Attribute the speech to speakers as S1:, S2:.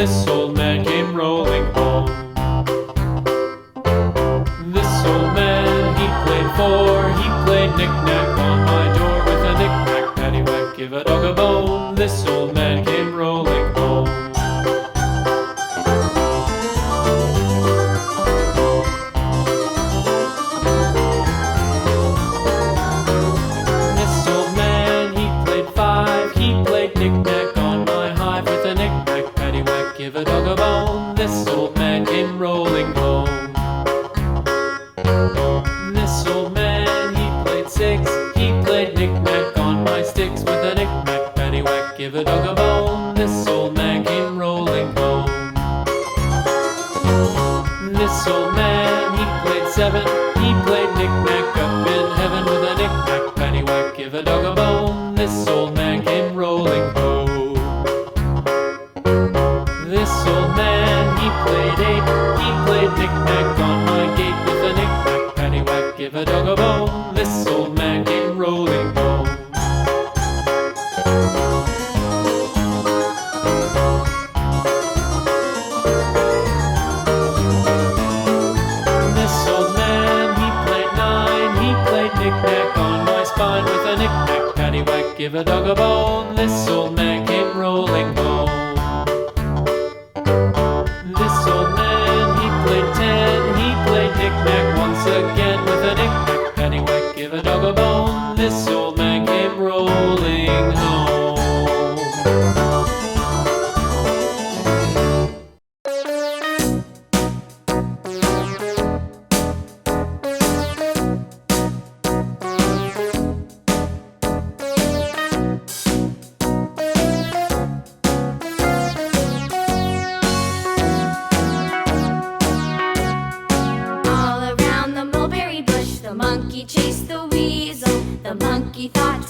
S1: this old man came rolling home. This old man, he played four, he played knick-knack on my door with a knick-knack, paddywhack, give a dog a bone. This old man came rolling home. This old man, he played five, he played knick-knack on my hive with a knick-knack, paddywhack, give a dog a bone. This old man came rolling home. This old man, he played six, he played knick-knack on my sticks with a knick-knack, paddywhack, give a dog a bone. This old man came rolling home. This old man, he played seven, he played knick-knack up in heaven with a knick-knack, paddywhack, give a dog a bone. This old man came rolling home. This old man, he played eight, he played knick-knack on my gate with a knick-knack, paddywhack, give a dog a bone. This old man came rolling home. This old man, he played nine, he played knick-knack on my spine with a knick-knack, paddywhack, give a dog a bone. This old man came rolling home. This old man, he played ten, he played knick-knack once again with a knick-knack, paddywhack, give a dog a bone. This old man came rolling home.
S2: All around the mulberry bush, the monkey chased the weasel. The monkey thought